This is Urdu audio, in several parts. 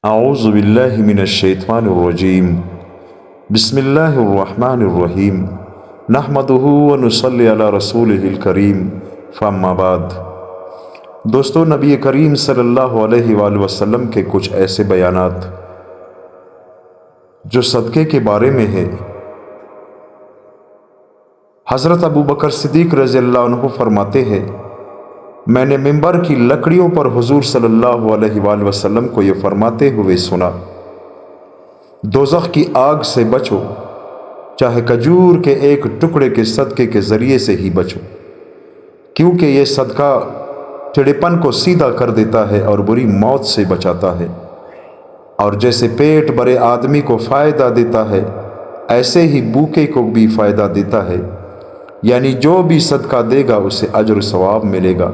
اعوذ باللہ من الشیطان الرجیم بسم اللہ الرحمن الرحیم نحمدہ ونصلی علی رسولہ الکریم فاما بعد۔ دوستو، نبی کریم صلی اللہ علیہ وآلہ وسلم کے کچھ ایسے بیانات جو صدقے کے بارے میں ہے۔ حضرت ابو بکر صدیق رضی اللہ عنہ فرماتے ہیں، میں نے ممبر کی لکڑیوں پر حضور صلی اللہ علیہ وآلہ وسلم کو یہ فرماتے ہوئے سنا، دوزخ کی آگ سے بچو، چاہے کھجور کے ایک ٹکڑے کے صدقے کے ذریعے سے ہی بچو، کیونکہ یہ صدقہ ٹیڑھپن کو سیدھا کر دیتا ہے اور بری موت سے بچاتا ہے، اور جیسے پیٹ بھرے آدمی کو فائدہ دیتا ہے ایسے ہی بھوکے کو بھی فائدہ دیتا ہے، یعنی جو بھی صدقہ دے گا اسے اجر و ثواب ملے گا،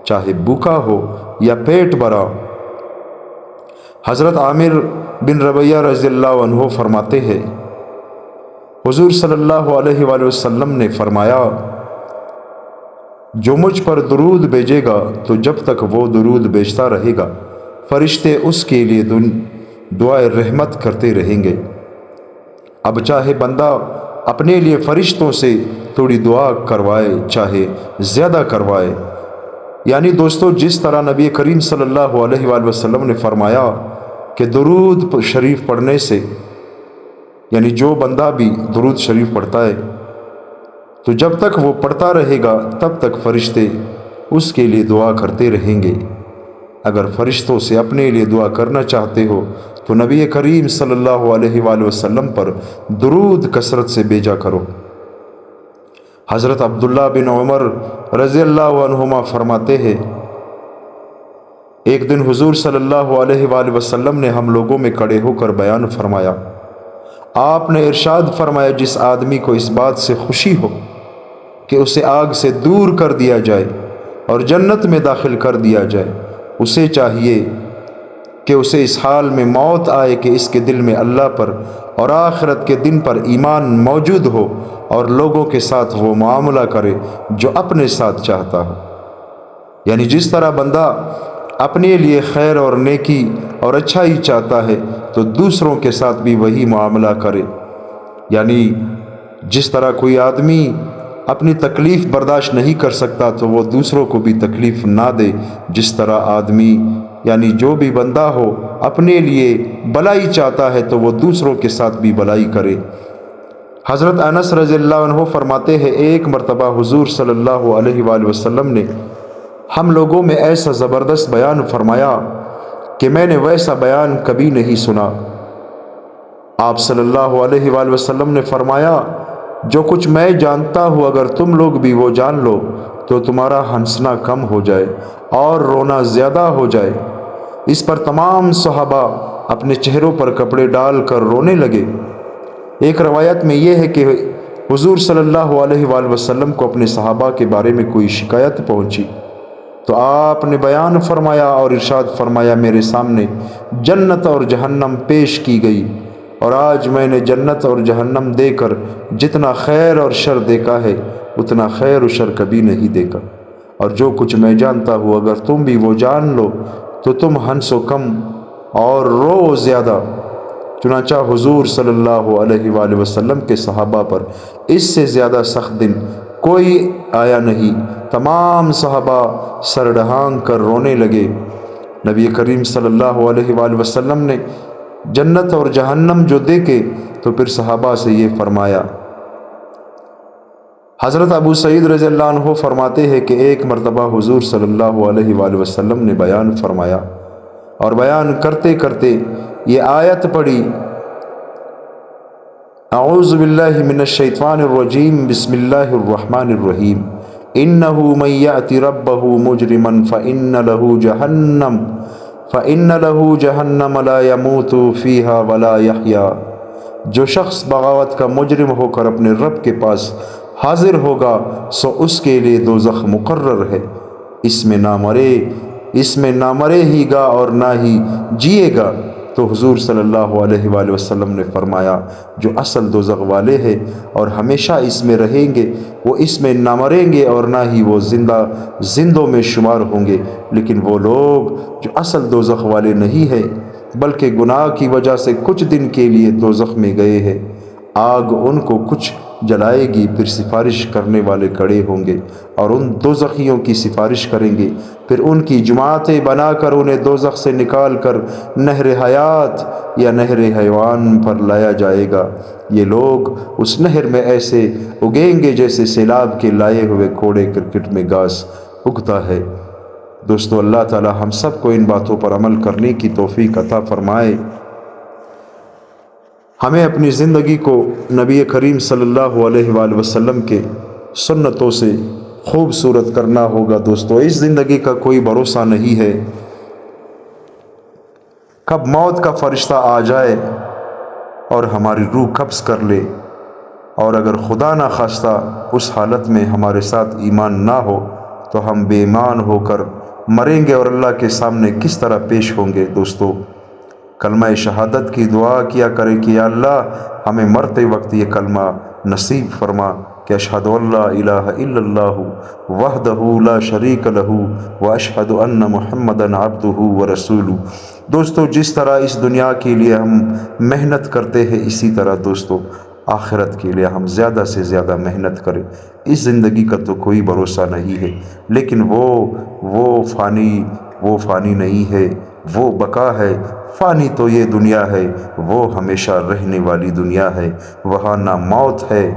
چاہے بھوکا ہو یا پیٹ بھرا۔ حضرت عامر بن ربیہ رضی اللہ عنہ فرماتے ہیں، حضور صلی اللہ علیہ وآلہ وسلم نے فرمایا، جو مجھ پر درود بھیجے گا تو جب تک وہ درود بھیجتا رہے گا فرشتے اس کے لیے دعائے رحمت کرتے رہیں گے۔ اب چاہے بندہ اپنے لیے فرشتوں سے تھوڑی دعا کروائے چاہے زیادہ کروائے، یعنی دوستو جس طرح نبی کریم صلی اللہ علیہ وآلہ وسلم نے فرمایا کہ درود شریف پڑھنے سے، یعنی جو بندہ بھی درود شریف پڑھتا ہے تو جب تک وہ پڑھتا رہے گا تب تک فرشتے اس کے لیے دعا کرتے رہیں گے۔ اگر فرشتوں سے اپنے لیے دعا کرنا چاہتے ہو تو نبی کریم صلی اللہ علیہ وآلہ وسلم پر درود کثرت سے بھیجا کرو۔ حضرت عبداللہ بن عمر رضی اللہ عنہما فرماتے ہیں، ایک دن حضور صلی اللہ علیہ وآلہ وسلم نے ہم لوگوں میں کھڑے ہو کر بیان فرمایا۔ آپ نے ارشاد فرمایا، جس آدمی کو اس بات سے خوشی ہو کہ اسے آگ سے دور کر دیا جائے اور جنت میں داخل کر دیا جائے، اسے چاہیے کہ اسے اس حال میں موت آئے کہ اس کے دل میں اللہ پر اور آخرت کے دن پر ایمان موجود ہو اور لوگوں کے ساتھ وہ معاملہ کرے جو اپنے ساتھ چاہتا ہو، یعنی جس طرح بندہ اپنے لیے خیر اور نیکی اور اچھائی چاہتا ہے تو دوسروں کے ساتھ بھی وہی معاملہ کرے، یعنی جس طرح کوئی آدمی اپنی تکلیف برداشت نہیں کر سکتا تو وہ دوسروں کو بھی تکلیف نہ دے، جس طرح آدمی یعنی جو بھی بندہ ہو اپنے لیے بلائی چاہتا ہے تو وہ دوسروں کے ساتھ بھی بلائی کرے۔ حضرت انس رضی اللہ عنہ فرماتے ہیں، ایک مرتبہ حضور صلی اللہ علیہ وآلہ وسلم نے ہم لوگوں میں ایسا زبردست بیان فرمایا کہ میں نے ویسا بیان کبھی نہیں سنا۔ آپ صلی اللہ علیہ وآلہ وسلم نے فرمایا، جو کچھ میں جانتا ہوں اگر تم لوگ بھی وہ جان لو تو تمہارا ہنسنا کم ہو جائے اور رونا زیادہ ہو جائے۔ اس پر تمام صحابہ اپنے چہروں پر کپڑے ڈال کر رونے لگے۔ ایک روایت میں یہ ہے کہ حضور صلی اللہ علیہ وآلہ وسلم کو اپنے صحابہ کے بارے میں کوئی شکایت پہنچی تو آپ نے بیان فرمایا اور ارشاد فرمایا، میرے سامنے جنت اور جہنم پیش کی گئی، اور آج میں نے جنت اور جہنم دے کر جتنا خیر اور شر دیکھا ہے اتنا خیر و شر کبھی نہیں دیکھا، اور جو کچھ میں جانتا ہوں اگر تم بھی وہ جان لو تو تم ہنسو کم اور رو زیادہ۔ چنانچہ حضور صلی اللہ علیہ وآلہ وسلم کے صحابہ پر اس سے زیادہ سخت دن کوئی آیا نہیں۔ تمام صحابہ سر ڈھانک کر رونے لگے۔ نبی کریم صلی اللہ علیہ وآلہ وسلم نے جنت اور جہنم جو دیکھے تو پھر صحابہ سے یہ فرمایا۔ حضرت ابو سعید رضی اللہ عنہ فرماتے ہیں کہ ایک مرتبہ حضور صلی اللہ علیہ وآلہ وسلم نے بیان فرمایا اور بیان کرتے کرتے یہ آیت پڑھی، اعوذ باللہ من الشیطان الرجیم بسم اللہ الرحمن الرحیم، انہ من یأت ربہ مجرما فإن له جہنم لا يموت فیہا ولا یحیا۔ جو شخص بغاوت کا مجرم ہو کر اپنے رب کے پاس حاضر ہوگا سو اس کے لیے دوزخ مقرر ہے، اس میں نہ مرے ہی گا اور نہ ہی جیے گا۔ تو حضور صلی اللہ علیہ وآلہ وسلم نے فرمایا، جو اصل دوزخ والے ہیں اور ہمیشہ اس میں رہیں گے وہ اس میں نہ مریں گے اور نہ ہی وہ زندوں میں شمار ہوں گے، لیکن وہ لوگ جو اصل دوزخ والے نہیں ہیں بلکہ گناہ کی وجہ سے کچھ دن کے لیے دوزخ میں گئے ہیں۔ آگ ان کو کچھ جلائے گی، پھر سفارش کرنے والے کھڑے ہوں گے اور ان دوزخیوں کی سفارش کریں گے، پھر ان کی جماعتیں بنا کر انہیں دوزخ سے نکال کر نہر حیات یا نہر حیوان پر لایا جائے گا۔ یہ لوگ اس نہر میں ایسے اگیں گے جیسے سیلاب کے لائے ہوئے کوڑے کرکٹ میں گھاس اگتا ہے۔ دوستو، اللہ تعالی ہم سب کو ان باتوں پر عمل کرنے کی توفیق عطا فرمائے۔ ہمیں اپنی زندگی کو نبی کریم صلی اللہ علیہ وآلہ وسلم کے سنتوں سے خوبصورت کرنا ہوگا۔ دوستو، اس زندگی کا کوئی بھروسہ نہیں ہے، کب موت کا فرشتہ آ جائے اور ہماری روح قبض کر لے، اور اگر خدا نہ خواستہ اس حالت میں ہمارے ساتھ ایمان نہ ہو تو ہم بے ایمان ہو کر مریں گے اور اللہ کے سامنے کس طرح پیش ہوں گے۔ دوستو، کلمہ شہادت کی دعا کیا کرے کہ یا اللہ ہمیں مرتے وقت یہ کلمہ نصیب فرما کہ اشہد ان لا الہ الا اللہ وحدہ لا شریک لہ واشہد ان محمدا عبدہ ورسولہ۔ دوستو، جس طرح اس دنیا کے لیے ہم محنت کرتے ہیں، اسی طرح دوستو آخرت کے لیے ہم زیادہ سے زیادہ محنت کریں۔ اس زندگی کا تو کوئی بھروسہ نہیں ہے، لیکن وہ فانی نہیں ہے، وہ بقا ہے۔ فانی تو یہ دنیا ہے، وہ ہمیشہ رہنے والی دنیا ہے۔ وہاں نہ موت ہے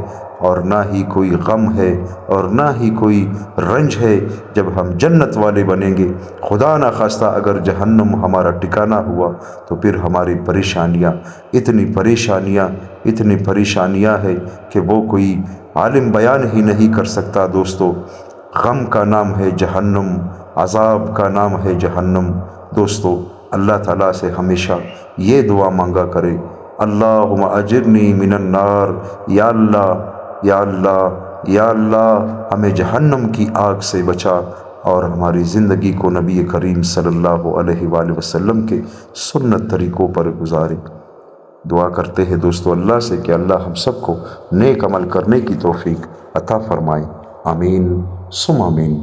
اور نہ ہی کوئی غم ہے اور نہ ہی کوئی رنج ہے۔ جب ہم جنت والے بنیں گے، خدا نہ خواستہ اگر جہنم ہمارا ٹھکانہ ہوا تو پھر ہماری پریشانیاں اتنی پریشانیاں ہیں کہ وہ کوئی عالم بیان ہی نہیں کر سکتا۔ دوستو، غم کا نام ہے جہنم، عذاب کا نام ہے جہنم۔ دوستو، اللہ تعالیٰ سے ہمیشہ یہ دعا مانگا کرے، اللہم اجرنی من النار، یا اللہ یا اللہ یا اللہ ہمیں جہنم کی آگ سے بچا اور ہماری زندگی کو نبی کریم صلی اللہ علیہ وآلہ وسلم کے سنت طریقوں پر گزارے۔ دعا کرتے ہیں دوستو اللہ سے کہ اللہ ہم سب کو نیک عمل کرنے کی توفیق عطا فرمائے۔ آمین ثم آمین۔